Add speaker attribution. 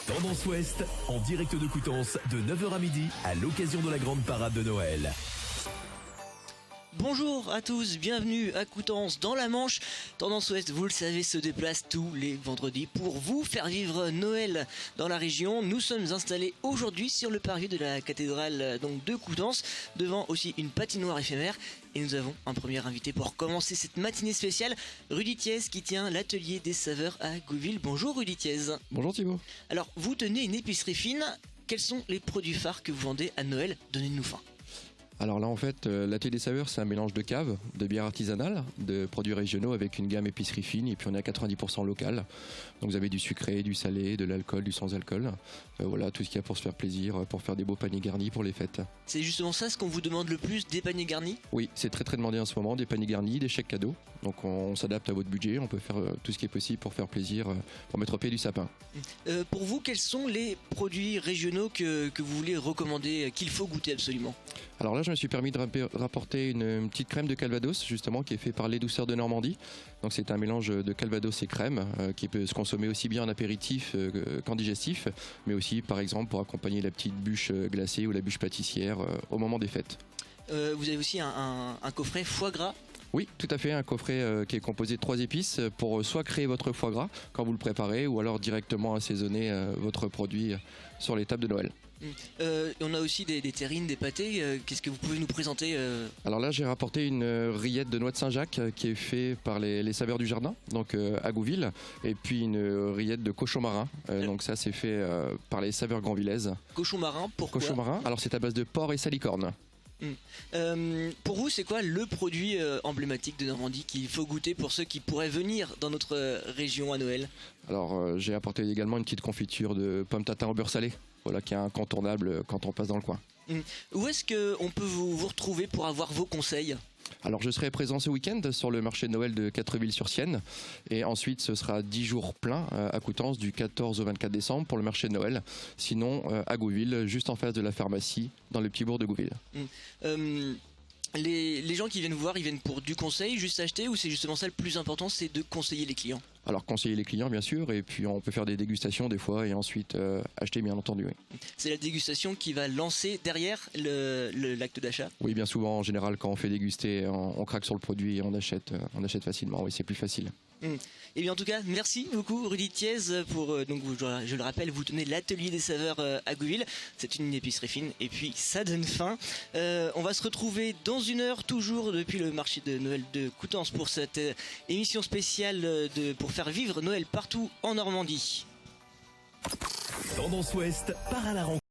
Speaker 1: Tendance Ouest, en direct de Coutances, de 9 h à midi, à l'occasion de la grande parade de Noël.
Speaker 2: Bonjour à tous, bienvenue à Coutances dans la Manche. Tendance Ouest, vous le savez, se déplace tous les vendredis pour vous faire vivre Noël dans la région. Nous sommes installés aujourd'hui sur le parvis de la cathédrale de Coutances, devant aussi une patinoire éphémère. Et nous avons un premier invité pour commencer cette matinée spéciale, Rudy Thiez, qui tient l'atelier des saveurs à Gouville. Bonjour Rudy Thiez.
Speaker 3: Bonjour Thibaut.
Speaker 2: Alors, vous tenez une épicerie fine. Quels sont les produits phares que vous vendez à Noël? Donnez-nous faim.
Speaker 3: Alors là en fait l'atelier des saveurs c'est un mélange de cave, de bière artisanale, de produits régionaux avec une gamme épicerie fine et puis on est à 90% local. Donc vous avez du sucré, du salé, de l'alcool, du sans alcool. Voilà tout ce qu'il y a pour se faire plaisir, pour faire des beaux paniers garnis pour les fêtes.
Speaker 2: C'est justement ça ce qu'on vous demande le plus, des paniers garnis?
Speaker 3: Oui, c'est très demandé en ce moment, des paniers garnis, des chèques cadeaux. Donc on s'adapte à votre budget, on peut faire tout ce qui est possible pour faire plaisir, pour mettre au pied du sapin.
Speaker 2: Pour vous, quels sont les produits régionaux que vous voulez recommander, qu'il faut goûter absolument?
Speaker 3: Alors là je me suis permis de rapporter une petite crème de Calvados justement qui est faite par Les Douceurs de Normandie. Donc c'est un mélange de Calvados et crème qui peut se consommer aussi bien en apéritif qu'en digestif, mais aussi par exemple pour accompagner la petite bûche glacée ou la bûche pâtissière au moment des fêtes.
Speaker 2: Vous avez aussi un coffret foie gras?
Speaker 3: Oui, tout à fait, un coffret qui est composé de 3 épices pour soit créer votre foie gras quand vous le préparez ou alors directement assaisonner votre produit sur les tables de Noël.
Speaker 2: On a aussi des terrines, des pâtés. Qu'est-ce que vous pouvez nous présenter?
Speaker 3: Alors là, j'ai rapporté une rillette de noix de Saint-Jacques qui est faite par les saveurs du jardin, donc à Gouville, et puis une rillette de cochon marin. Donc ça, c'est fait par les saveurs granvillaises.
Speaker 2: Cochon marin, pourquoi?
Speaker 3: Cochon marin. Alors c'est à base de porc et salicorne.
Speaker 2: Pour vous, c'est quoi le produit emblématique de Normandie qu'il faut goûter pour ceux qui pourraient venir dans notre région à Noël?
Speaker 3: Alors j'ai apporté également une petite confiture de pommes tatin au beurre salé, voilà, qui est incontournable quand on passe dans le coin.
Speaker 2: Où est-ce qu'on peut vous retrouver pour avoir vos conseils?
Speaker 3: Alors je serai présent ce week-end sur le marché de Noël de Quatreville-sur-Sienne et ensuite ce sera 10 jours pleins à Coutances du 14 au 24 décembre pour le marché de Noël. Sinon à Gouville, juste en face de la pharmacie dans le petit bourg de Gouville.
Speaker 2: Les gens qui viennent vous voir, ils viennent pour du conseil, juste acheter, ou c'est justement ça le plus important, c'est de conseiller les clients?
Speaker 3: Alors conseiller les clients bien sûr, et puis on peut faire des dégustations des fois et ensuite acheter bien entendu. Oui.
Speaker 2: C'est la dégustation qui va lancer derrière l'acte d'achat? Oui,
Speaker 3: bien souvent en général quand on fait déguster, on craque sur le produit et on achète facilement, oui c'est plus facile.
Speaker 2: Et bien en tout cas, merci beaucoup Rudy Thiez pour donc je le rappelle, vous tenez l'atelier des saveurs à Gouville. C'est une épicerie fine et puis ça donne faim. On va se retrouver dans une heure toujours depuis le marché de Noël de Coutances pour cette émission spéciale pour faire vivre Noël partout en Normandie.
Speaker 1: Tendance Ouest part à la rencontre.